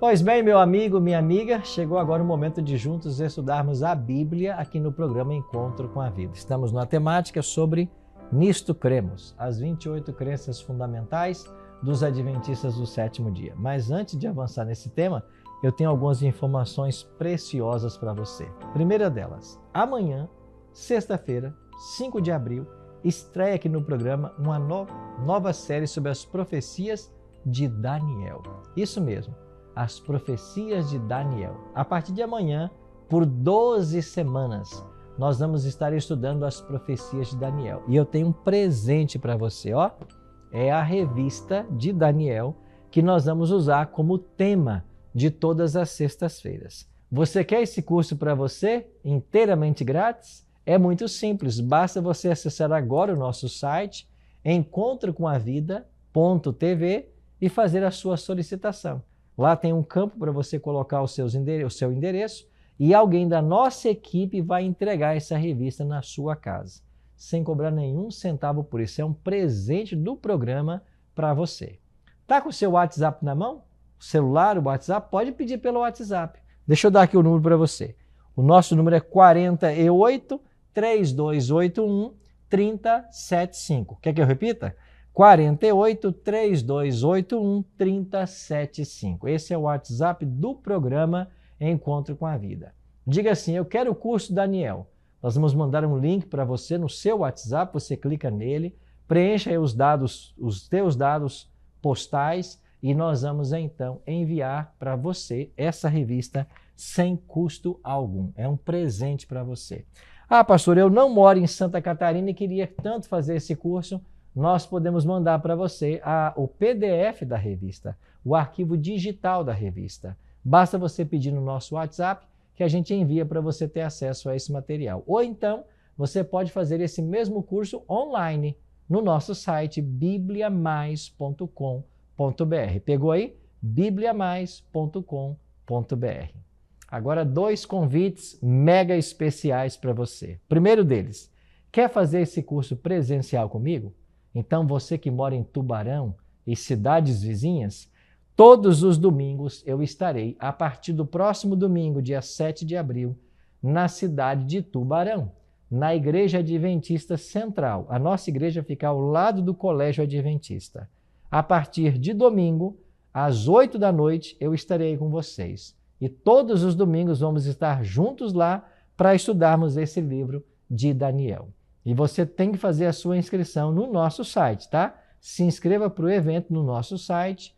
Pois bem, meu amigo, minha amiga, chegou agora o momento de juntos estudarmos a Bíblia aqui no programa Encontro com a Vida. Estamos numa temática sobre Nisto Cremos, as 28 crenças fundamentais dos Adventistas do sétimo dia. Mas antes de avançar nesse tema, eu tenho algumas informações preciosas para você. Primeira delas, amanhã, sexta-feira, 5 de abril, estreia aqui no programa uma nova série sobre as profecias de Daniel. Isso mesmo. As profecias de Daniel. A partir de amanhã, por 12 semanas, nós vamos estar estudando as profecias de Daniel. E eu tenho um presente para você, ó. É a revista de Daniel que nós vamos usar como tema de todas as sextas-feiras. Você quer esse curso para você, inteiramente grátis? É muito simples, basta você acessar agora o nosso site encontrocomavida.tv e fazer a sua solicitação. Lá tem um campo para você colocar o seu endereço e alguém da nossa equipe vai entregar essa revista na sua casa, sem cobrar nenhum centavo por isso. É um presente do programa para você. Tá com o seu WhatsApp na mão? O celular, o WhatsApp? Pode pedir pelo WhatsApp. Deixa eu dar aqui o número para você. O nosso número é 48 3281 3075. Quer que eu repita? 48 3281 3075. Esse é o WhatsApp do programa Encontro com a Vida. Diga assim: eu quero o curso Daniel. Nós vamos mandar um link para você no seu WhatsApp, você clica nele, preencha aí os teus dados postais e nós vamos então enviar para você essa revista sem custo algum. É um presente para você. Ah, pastor, eu não moro em Santa Catarina e queria tanto fazer esse curso. Nós podemos mandar para você o PDF da revista, o arquivo digital da revista. Basta você pedir no nosso WhatsApp que a gente envia para você ter acesso a esse material. Ou então, você pode fazer esse mesmo curso online no nosso site bibliamais.com.br. Pegou aí? bibliamais.com.br. Agora, 2 convites mega especiais para você. Primeiro deles, quer fazer esse curso presencial comigo? Então, você que mora em Tubarão e cidades vizinhas, todos os domingos eu estarei, a partir do próximo domingo, dia 7 de abril, na cidade de Tubarão, na Igreja Adventista Central. A nossa igreja fica ao lado do Colégio Adventista. A partir de domingo, às 8 da noite, eu estarei com vocês. E todos os domingos vamos estar juntos lá para estudarmos esse livro de Daniel. E você tem que fazer a sua inscrição no nosso site, tá? Se inscreva para o evento no nosso site,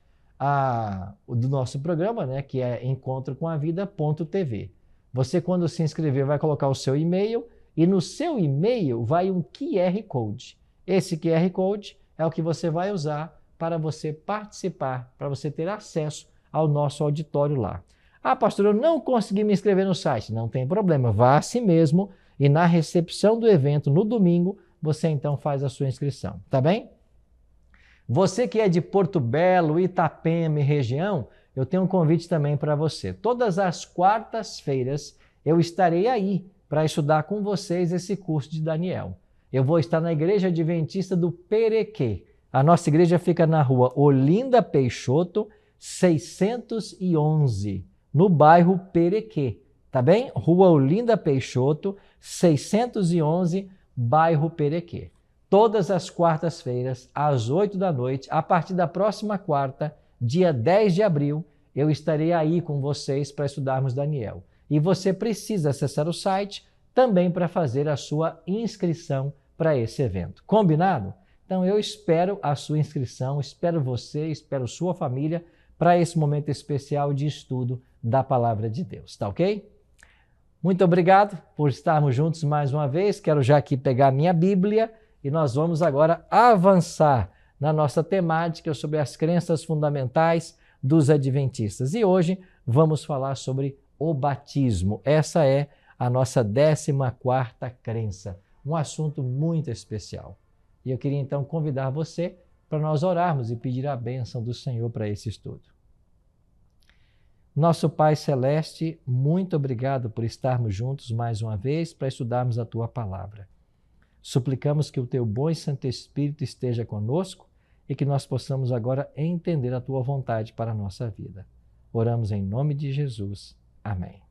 do nosso programa, né, que é encontrocomavida.tv. Você, quando se inscrever, vai colocar o seu e-mail e no seu e-mail vai um QR Code. Esse QR Code é o que você vai usar para você participar, para você ter acesso ao nosso auditório lá. Ah, pastor, eu não consegui me inscrever no site. Não tem problema, vá assim mesmo. E na recepção do evento, no domingo, você então faz a sua inscrição, tá bem? Você que é de Porto Belo, Itapema e região, eu tenho um convite também para você. Todas as quartas-feiras eu estarei aí para estudar com vocês esse curso de Daniel. Eu vou estar na Igreja Adventista do Perequê. A nossa igreja fica na rua Olinda Peixoto, 611, no bairro Perequê. Tá bem? Rua Olinda Peixoto, 611, bairro Perequê. Todas as quartas-feiras, às 8 da noite, a partir da próxima quarta, dia 10 de abril, eu estarei aí com vocês para estudarmos Daniel. E você precisa acessar o site também para fazer a sua inscrição para esse evento. Combinado? Então eu espero a sua inscrição, espero você, espero sua família para esse momento especial de estudo da Palavra de Deus. Tá ok? Muito obrigado por estarmos juntos mais uma vez. Quero já aqui pegar a minha Bíblia e nós vamos agora avançar na nossa temática sobre as crenças fundamentais dos Adventistas. E hoje vamos falar sobre o batismo. Essa é a nossa 14ª crença, um assunto muito especial. E eu queria então convidar você para nós orarmos e pedir a bênção do Senhor para esse estudo. Nosso Pai Celeste, muito obrigado por estarmos juntos mais uma vez para estudarmos a Tua Palavra. Suplicamos que o Teu bom e Santo Espírito esteja conosco e que nós possamos agora entender a Tua vontade para a nossa vida. Oramos em nome de Jesus. Amém.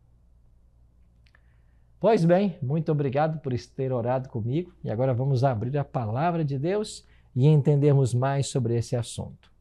Pois bem, muito obrigado por ter orado comigo e agora vamos abrir a palavra de Deus e entendermos mais sobre esse assunto.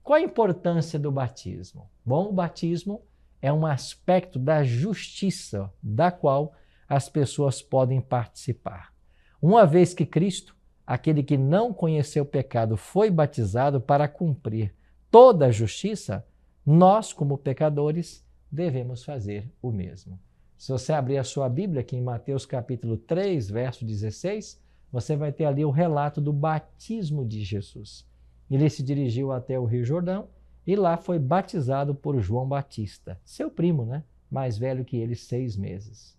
Qual a importância do batismo? Bom, o batismo é um aspecto da justiça da qual as pessoas podem participar. Uma vez que Cristo, aquele que não conheceu o pecado, foi batizado para cumprir toda a justiça, nós, como pecadores, devemos fazer o mesmo. Se você abrir a sua Bíblia aqui em Mateus capítulo 3, verso 16, você vai ter ali o relato do batismo de Jesus. Ele se dirigiu até o Rio Jordão e lá foi batizado por João Batista, seu primo, né? Mais velho que ele 6 meses.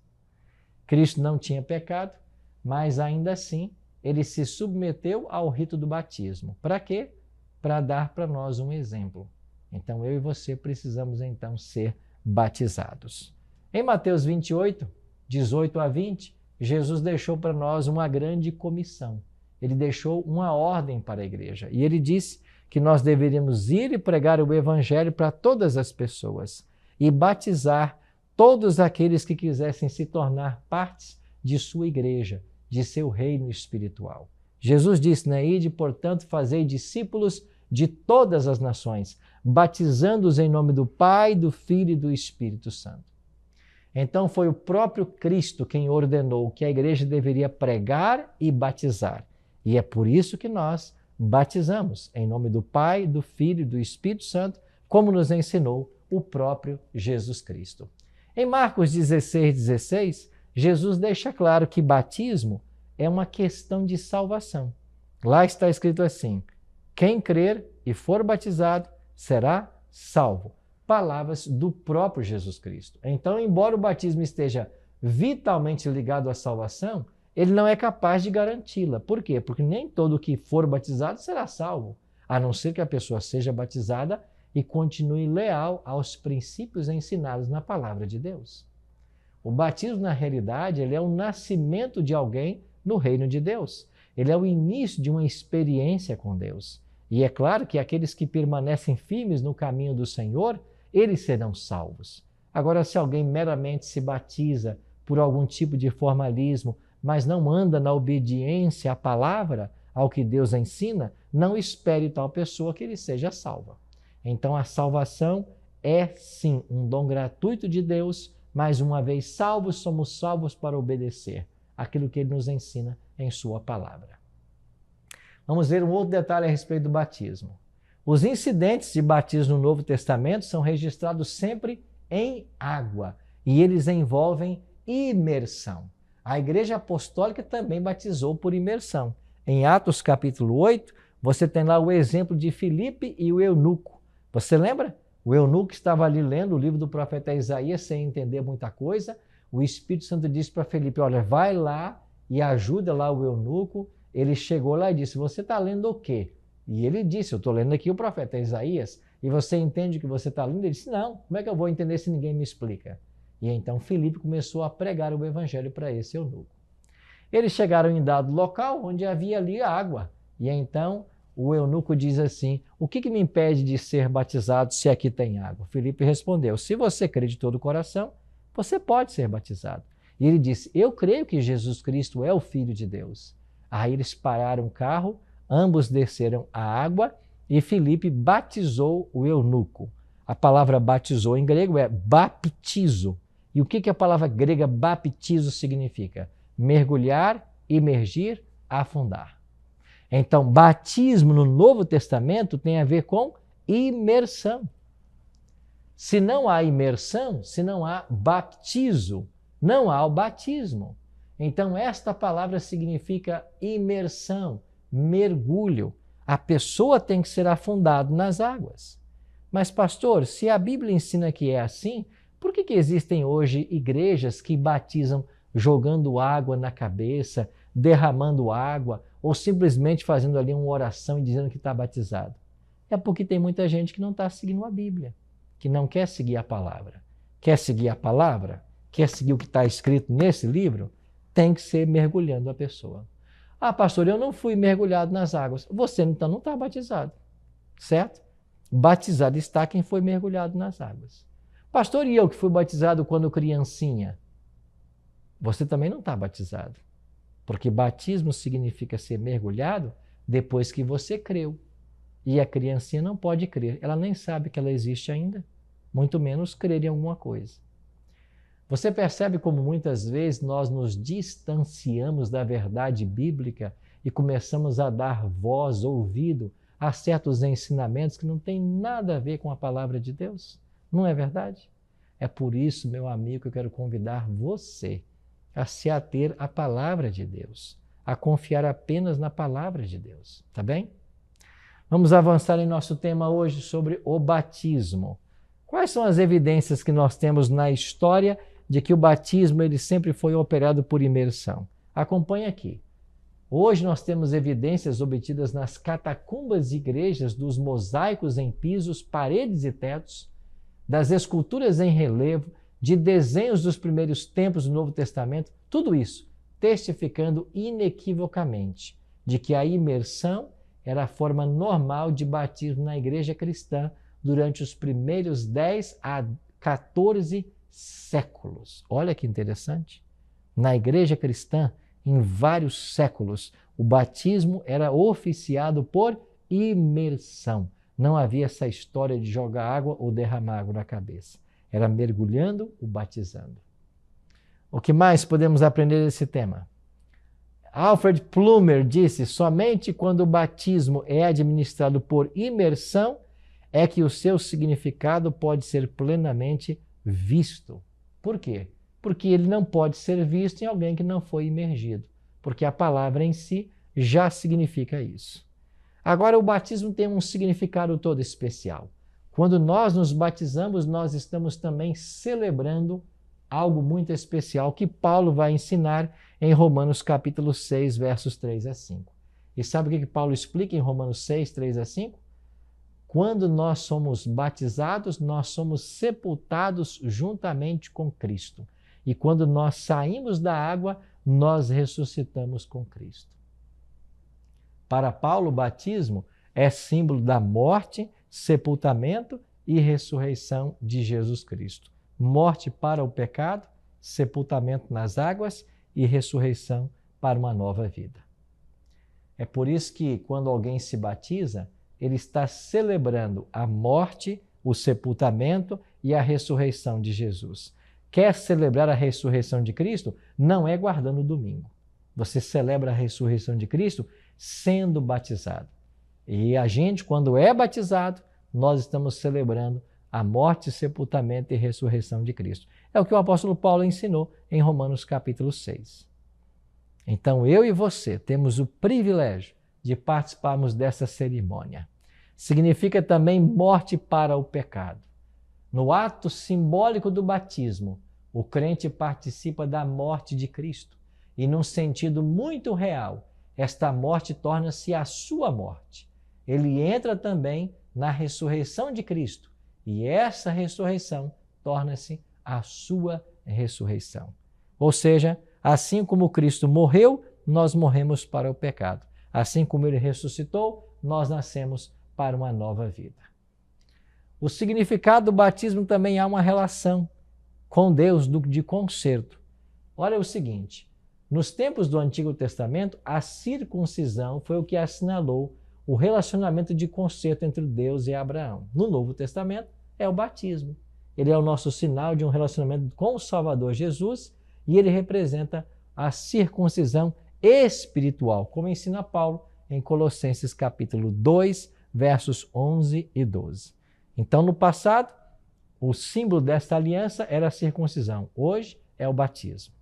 Cristo não tinha pecado, mas ainda assim ele se submeteu ao rito do batismo. Para quê? Para dar para nós um exemplo. Então eu e você precisamos então ser batizados. Em Mateus 28, 18 a 20, Jesus deixou para nós uma grande comissão. Ele deixou uma ordem para a igreja e ele disse que nós deveríamos ir e pregar o evangelho para todas as pessoas e batizar todos aqueles que quisessem se tornar partes de sua igreja, de seu reino espiritual. Jesus disse, né? Ide, portanto, fazei discípulos de todas as nações, batizando-os em nome do Pai, do Filho e do Espírito Santo. Então foi o próprio Cristo quem ordenou que a igreja deveria pregar e batizar. E é por isso que nós batizamos em nome do Pai, do Filho e do Espírito Santo, como nos ensinou o próprio Jesus Cristo. Em Marcos 16, Jesus deixa claro que batismo é uma questão de salvação. Lá está escrito assim: quem crer e for batizado será salvo. Palavras do próprio Jesus Cristo. Então, embora o batismo esteja vitalmente ligado à salvação, ele não é capaz de garanti-la. Por quê? Porque nem todo que for batizado será salvo, a não ser que a pessoa seja batizada e continue leal aos princípios ensinados na palavra de Deus. O batismo, na realidade, ele é o nascimento de alguém no reino de Deus. Ele é o início de uma experiência com Deus. E é claro que aqueles que permanecem firmes no caminho do Senhor, eles serão salvos. Agora, se alguém meramente se batiza por algum tipo de formalismo, mas não anda na obediência à palavra, ao que Deus ensina, não espere tal pessoa que ele seja salva. Então, a salvação é, sim, um dom gratuito de Deus, mas uma vez salvos, somos salvos para obedecer aquilo que ele nos ensina em sua palavra. Vamos ver um outro detalhe a respeito do batismo. Os incidentes de batismo no Novo Testamento são registrados sempre em água e eles envolvem imersão. A Igreja Apostólica também batizou por imersão. Em Atos capítulo 8, você tem lá o exemplo de Filipe e o eunuco. Você lembra? O eunuco estava ali lendo o livro do profeta Isaías sem entender muita coisa. O Espírito Santo disse para Filipe, olha, vai lá e ajuda lá o eunuco. Ele chegou lá e disse, você está lendo o quê? E ele disse, eu estou lendo aqui o profeta Isaías, e você entende o que você está lendo? Ele disse, não, como é que eu vou entender se ninguém me explica? E então Filipe começou a pregar o evangelho para esse eunuco. Eles chegaram em dado local onde havia ali água. E então o eunuco diz assim, o que me impede de ser batizado se aqui tem água? Filipe respondeu, se você crê de todo o coração, você pode ser batizado. E ele disse, eu creio que Jesus Cristo é o Filho de Deus. Aí eles pararam o carro, ambos desceram a água e Filipe batizou o eunuco. A palavra batizou em grego é baptizo. E o que a palavra grega baptizo significa? Mergulhar, imergir, afundar. Então, batismo no Novo Testamento tem a ver com imersão. Se não há imersão, se não há baptizo, não há o batismo. Então, esta palavra significa imersão, mergulho. A pessoa tem que ser afundada nas águas. Mas, pastor, se a Bíblia ensina que é assim, por que existem hoje igrejas que batizam jogando água na cabeça, derramando água, ou simplesmente fazendo ali uma oração e dizendo que está batizado? É porque tem muita gente que não está seguindo a Bíblia, que não quer seguir a palavra. Quer seguir a palavra? Quer seguir o que está escrito nesse livro? Tem que ser mergulhando a pessoa. Ah, pastor, eu não fui mergulhado nas águas. Você então não está batizado, certo? Batizado está quem foi mergulhado nas águas. Pastor, e eu que fui batizado quando criancinha? Você também não está batizado. Porque batismo significa ser mergulhado depois que você creu. E a criancinha não pode crer. Ela nem sabe que ela existe ainda, muito menos crer em alguma coisa. Você percebe como muitas vezes nós nos distanciamos da verdade bíblica e começamos a dar voz, ouvido a certos ensinamentos que não têm nada a ver com a palavra de Deus? Não é verdade? É por isso, meu amigo, que eu quero convidar você a se ater à palavra de Deus, a confiar apenas na palavra de Deus, tá bem? Vamos avançar em nosso tema hoje sobre o batismo. Quais são as evidências que nós temos na história de que o batismo ele sempre foi operado por imersão? Acompanhe aqui. Hoje nós temos evidências obtidas nas catacumbas de igrejas, dos mosaicos em pisos, paredes e tetos, das esculturas em relevo, de desenhos dos primeiros tempos do Novo Testamento, tudo isso testificando inequivocamente de que a imersão era a forma normal de batismo na igreja cristã durante os primeiros 10 a 14 séculos. Olha que interessante. Na igreja cristã, em vários séculos, o batismo era oficiado por imersão. Não havia essa história de jogar água ou derramar água na cabeça. Era mergulhando ou batizando. O que mais podemos aprender desse tema? Alfred Plumer disse: somente quando o batismo é administrado por imersão é que o seu significado pode ser plenamente visto. Por quê? Porque ele não pode ser visto em alguém que não foi imergido, porque a palavra em si já significa isso. Agora, o batismo tem um significado todo especial. Quando nós nos batizamos, nós estamos também celebrando algo muito especial que Paulo vai ensinar em Romanos capítulo 6, versos 3 a 5. E sabe o que Paulo explica em Romanos 6, 3 a 5? Quando nós somos batizados, nós somos sepultados juntamente com Cristo. E quando nós saímos da água, nós ressuscitamos com Cristo. Para Paulo, o batismo é símbolo da morte, sepultamento e ressurreição de Jesus Cristo. Morte para o pecado, sepultamento nas águas e ressurreição para uma nova vida. É por isso que quando alguém se batiza, ele está celebrando a morte, o sepultamento e a ressurreição de Jesus. Quer celebrar a ressurreição de Cristo? Não é guardando o domingo. Você celebra a ressurreição de Cristo sendo batizado. E a gente, quando é batizado, nós estamos celebrando a morte, sepultamento e ressurreição de Cristo. É o que o apóstolo Paulo ensinou em Romanos capítulo 6. Então, eu e você temos o privilégio de participarmos dessa cerimônia. Significa também morte para o pecado. No ato simbólico do batismo, o crente participa da morte de Cristo. E num sentido muito real, esta morte torna-se a sua morte. Ele entra também na ressurreição de Cristo. E essa ressurreição torna-se a sua ressurreição. Ou seja, assim como Cristo morreu, nós morremos para o pecado. Assim como ele ressuscitou, nós nascemos para uma nova vida. O significado do batismo também há uma relação com Deus de conserto. Olha o seguinte, nos tempos do Antigo Testamento, a circuncisão foi o que assinalou o relacionamento de conserto entre Deus e Abraão. No Novo Testamento, é o batismo. Ele é o nosso sinal de um relacionamento com o Salvador Jesus e ele representa a circuncisão espiritual, como ensina Paulo em Colossenses capítulo 2, versos 11 e 12. Então, no passado, o símbolo desta aliança era a circuncisão. Hoje é o batismo.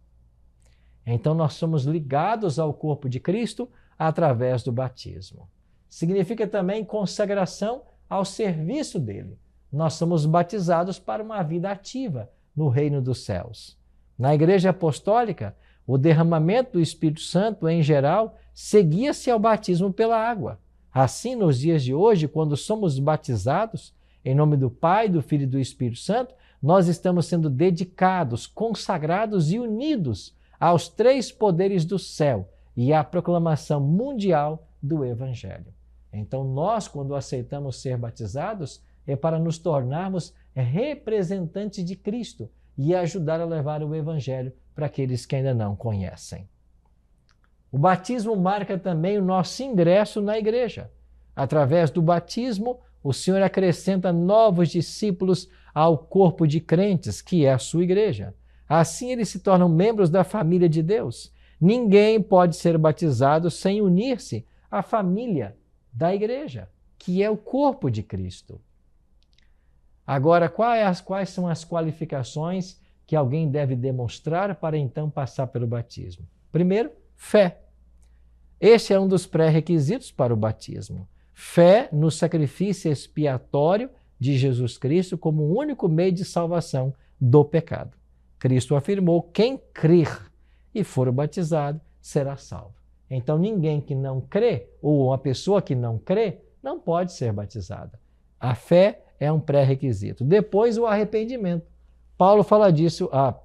Então, nós somos ligados ao corpo de Cristo através do batismo. Significa também consagração ao serviço dele. Nós somos batizados para uma vida ativa no reino dos céus. Na Igreja Apostólica, o derramamento do Espírito Santo, em geral, seguia-se ao batismo pela água. Assim, nos dias de hoje, quando somos batizados, em nome do Pai, do Filho e do Espírito Santo, nós estamos sendo dedicados, consagrados e unidos aos três poderes do céu e à proclamação mundial do Evangelho. Então nós, quando aceitamos ser batizados, é para nos tornarmos representantes de Cristo e ajudar a levar o Evangelho para aqueles que ainda não conhecem. O batismo marca também o nosso ingresso na igreja. Através do batismo, o Senhor acrescenta novos discípulos ao corpo de crentes, que é a sua igreja. Assim, eles se tornam membros da família de Deus. Ninguém pode ser batizado sem unir-se à família da igreja, que é o corpo de Cristo. Agora, quais são as qualificações que alguém deve demonstrar para então passar pelo batismo? Primeiro, fé. Este é um dos pré-requisitos para o batismo. Fé no sacrifício expiatório de Jesus Cristo como o único meio de salvação do pecado. Cristo afirmou: quem crer e for batizado será salvo. Então ninguém que não crê, ou uma pessoa que não crê, não pode ser batizada. A fé é um pré-requisito. Depois o arrependimento.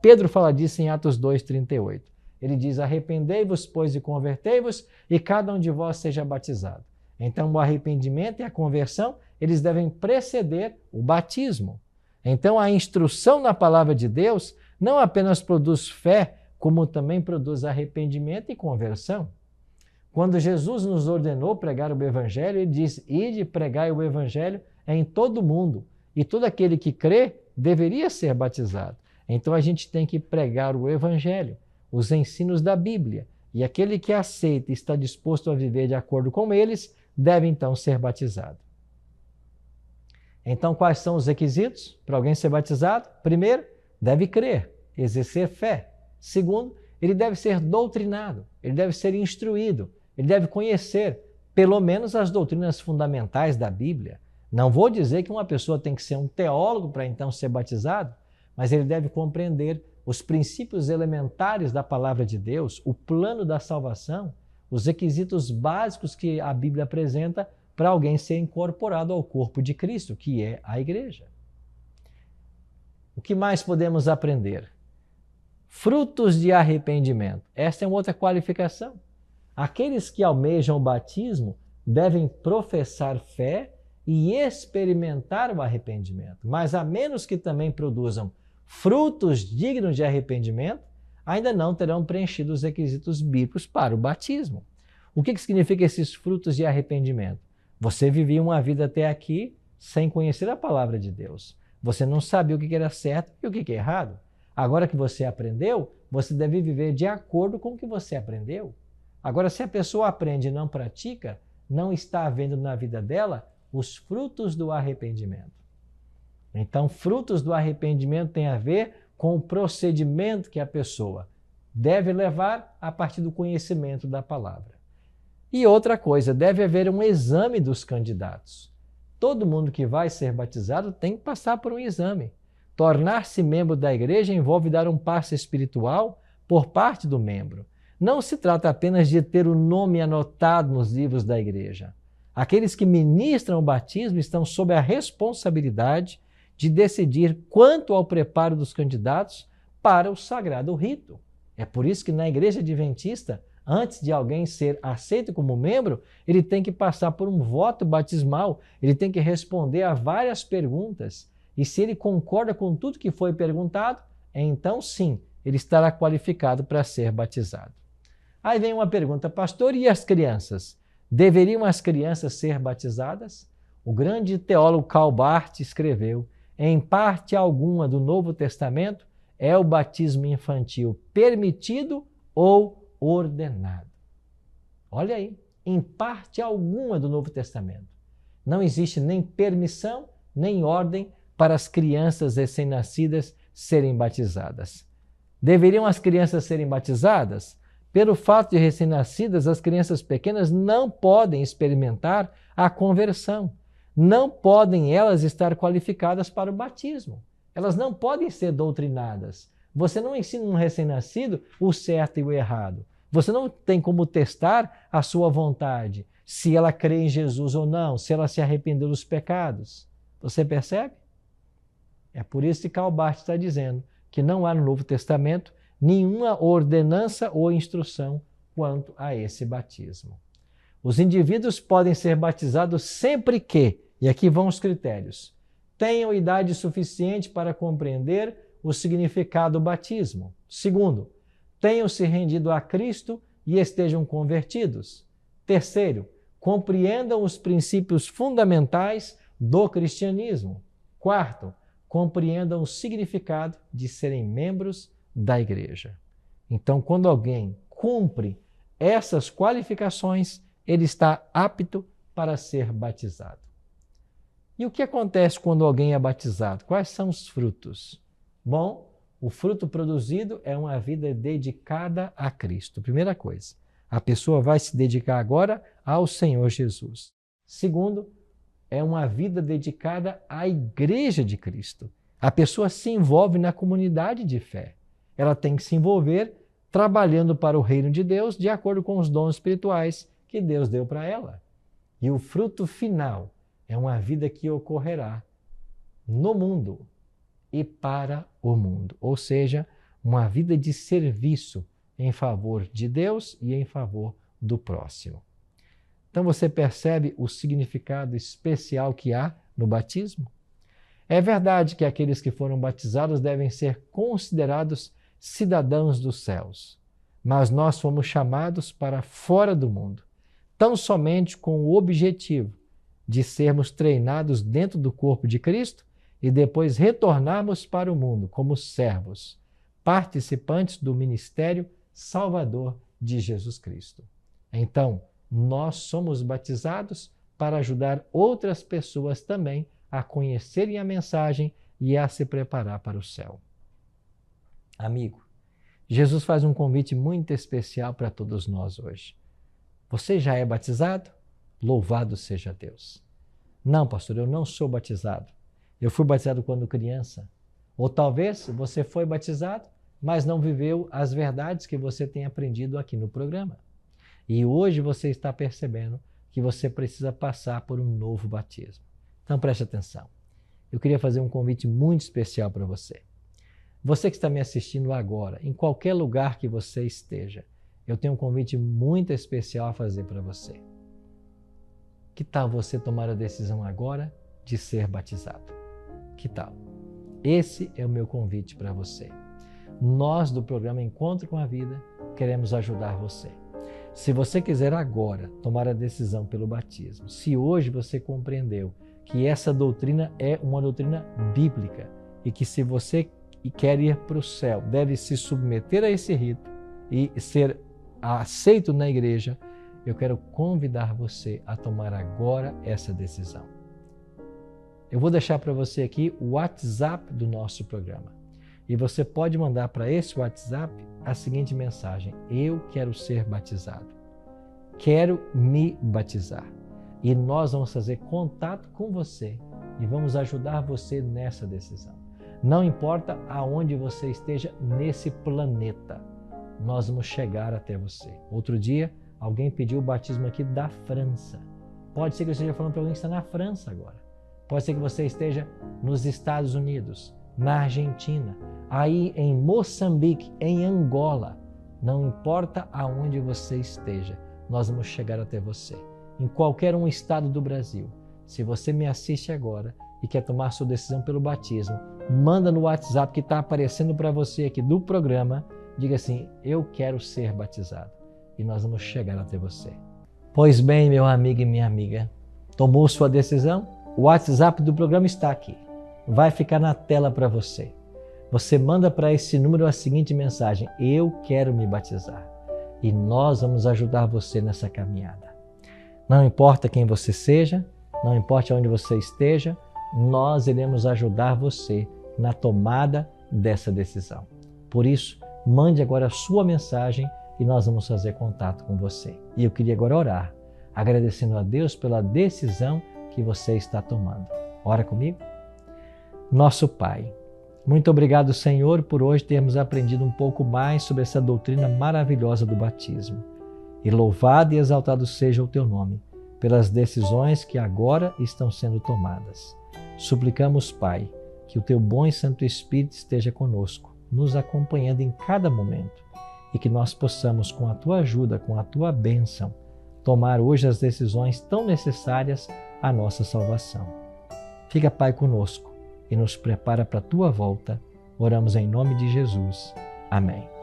Pedro fala disso em Atos 2:38. Ele diz: arrependei-vos, pois, e convertei-vos, e cada um de vós seja batizado. Então, o arrependimento e a conversão, eles devem preceder o batismo. Então, a instrução na palavra de Deus não apenas produz fé, como também produz arrependimento e conversão. Quando Jesus nos ordenou pregar o Evangelho, ele diz: ide pregai o Evangelho em todo o mundo, e todo aquele que crê deveria ser batizado. Então, a gente tem que pregar o Evangelho, os ensinos da Bíblia, e aquele que aceita e está disposto a viver de acordo com eles, deve então ser batizado. Então, quais são os requisitos para alguém ser batizado? Primeiro, deve crer, exercer fé. Segundo, ele deve ser doutrinado, ele deve ser instruído, ele deve conhecer pelo menos as doutrinas fundamentais da Bíblia. Não vou dizer que uma pessoa tem que ser um teólogo para então ser batizado, mas ele deve compreender os princípios elementares da palavra de Deus, o plano da salvação, os requisitos básicos que a Bíblia apresenta para alguém ser incorporado ao corpo de Cristo, que é a igreja. O que mais podemos aprender? Frutos de arrependimento. Esta é uma outra qualificação. Aqueles que almejam o batismo devem professar fé e experimentar o arrependimento, mas a menos que também produzam frutos dignos de arrependimento, ainda não terão preenchido os requisitos bíblicos para o batismo. O que significa esses frutos de arrependimento? Você vivia uma vida até aqui sem conhecer a palavra de Deus. Você não sabia o que era certo e o que é errado. Agora que você aprendeu, você deve viver de acordo com o que você aprendeu. Agora, se a pessoa aprende e não pratica, não está havendo na vida dela os frutos do arrependimento. Então, frutos do arrependimento têm a ver com o procedimento que a pessoa deve levar a partir do conhecimento da palavra. E outra coisa, deve haver um exame dos candidatos. Todo mundo que vai ser batizado tem que passar por um exame. Tornar-se membro da igreja envolve dar um passo espiritual por parte do membro. Não se trata apenas de ter o nome anotado nos livros da igreja. Aqueles que ministram o batismo estão sob a responsabilidade de decidir quanto ao preparo dos candidatos para o sagrado rito. É por isso que na igreja adventista, antes de alguém ser aceito como membro, ele tem que passar por um voto batismal, ele tem que responder a várias perguntas. E se ele concorda com tudo que foi perguntado, então sim, ele estará qualificado para ser batizado. Aí vem uma pergunta: pastor, e as crianças? Deveriam as crianças ser batizadas? O grande teólogo Karl Barth escreveu: em parte alguma do Novo Testamento é o batismo infantil permitido ou ordenado. Olha aí, em parte alguma do Novo Testamento. Não existe nem permissão, nem ordem para as crianças recém-nascidas serem batizadas. Deveriam as crianças serem batizadas? Pelo fato de recém-nascidas, as crianças pequenas não podem experimentar a conversão. Não podem elas estar qualificadas para o batismo. Elas não podem ser doutrinadas. Você não ensina um recém-nascido o certo e o errado. Você não tem como testar a sua vontade, se ela crê em Jesus ou não, se ela se arrependeu dos pecados. Você percebe? É por isso que Karl Barth está dizendo que não há no Novo Testamento nenhuma ordenança ou instrução quanto a esse batismo. Os indivíduos podem ser batizados sempre que, e aqui vão os critérios, tenham idade suficiente para compreender o significado do batismo. Segundo, tenham se rendido a Cristo e estejam convertidos. Terceiro, compreendam os princípios fundamentais do cristianismo. Quarto, compreendam o significado de serem membros da igreja. Então, quando alguém cumpre essas qualificações, ele está apto para ser batizado. E o que acontece quando alguém é batizado? Quais são os frutos? Bom, o fruto produzido é uma vida dedicada a Cristo. Primeira coisa, a pessoa vai se dedicar agora ao Senhor Jesus. Segundo, é uma vida dedicada à Igreja de Cristo. A pessoa se envolve na comunidade de fé. Ela tem que se envolver trabalhando para o reino de Deus de acordo com os dons espirituais que Deus deu para ela. E o fruto final é uma vida que ocorrerá no mundo e para o mundo. Ou seja, uma vida de serviço em favor de Deus e em favor do próximo. Então você percebe o significado especial que há no batismo? É verdade que aqueles que foram batizados devem ser considerados cidadãos dos céus, mas nós fomos chamados para fora do mundo, tão somente com o objetivo de sermos treinados dentro do corpo de Cristo e depois retornarmos para o mundo como servos, participantes do ministério salvador de Jesus Cristo. Então, nós somos batizados para ajudar outras pessoas também a conhecerem a mensagem e a se preparar para o céu. Amigo, Jesus faz um convite muito especial para todos nós hoje. Você já é batizado? Louvado seja Deus. Não, pastor, eu não sou batizado. Eu fui batizado quando criança. Ou talvez você foi batizado, mas não viveu as verdades que você tem aprendido aqui no programa. E hoje você está percebendo que você precisa passar por um novo batismo. Então preste atenção. Eu queria fazer um convite muito especial para você. Você que está me assistindo agora, em qualquer lugar que você esteja, eu tenho um convite muito especial a fazer para você. Que tal você tomar a decisão agora de ser batizado? Que tal? Esse é o meu convite para você. Nós do programa Encontro com a Vida queremos ajudar você. Se você quiser agora tomar a decisão pelo batismo, se hoje você compreendeu que essa doutrina é uma doutrina bíblica e que se você quer ir para o céu, deve se submeter a esse rito e ser aceito na igreja, eu quero convidar você a tomar agora essa decisão. Eu vou deixar para você aqui o WhatsApp do nosso programa. E você pode mandar para esse WhatsApp a seguinte mensagem: eu quero ser batizado. Quero me batizar. E nós vamos fazer contato com você e vamos ajudar você nessa decisão. Não importa aonde você esteja nesse planeta, nós vamos chegar até você. Outro dia, alguém pediu o batismo aqui da França. Pode ser que eu esteja falando para alguém que está na França agora. Pode ser que você esteja nos Estados Unidos, na Argentina, aí em Moçambique, em Angola. Não importa aonde você esteja, nós vamos chegar até você. Em qualquer um estado do Brasil. Se você me assiste agora e quer tomar sua decisão pelo batismo, manda no WhatsApp que está aparecendo para você aqui do programa, diga assim: eu quero ser batizado. E nós vamos chegar até você. Pois bem, meu amigo e minha amiga, tomou sua decisão? O WhatsApp do programa está aqui. Vai ficar na tela para você. Você manda para esse número a seguinte mensagem: eu quero me batizar. E nós vamos ajudar você nessa caminhada. Não importa quem você seja, não importa onde você esteja, nós iremos ajudar você na tomada dessa decisão. Por isso, mande agora a sua mensagem e nós vamos fazer contato com você. E eu queria agora orar, agradecendo a Deus pela decisão que você está tomando. Ora comigo? Nosso Pai, muito obrigado, Senhor, por hoje termos aprendido um pouco mais sobre essa doutrina maravilhosa do batismo. E louvado e exaltado seja o Teu nome, pelas decisões que agora estão sendo tomadas. Suplicamos, Pai, que o Teu bom e Santo Espírito esteja conosco, nos acompanhando em cada momento, e que nós possamos, com a Tua ajuda, com a Tua bênção, tomar hoje as decisões tão necessárias à nossa salvação. Fica, Pai, conosco e nos prepara para a Tua volta. Oramos em nome de Jesus. Amém.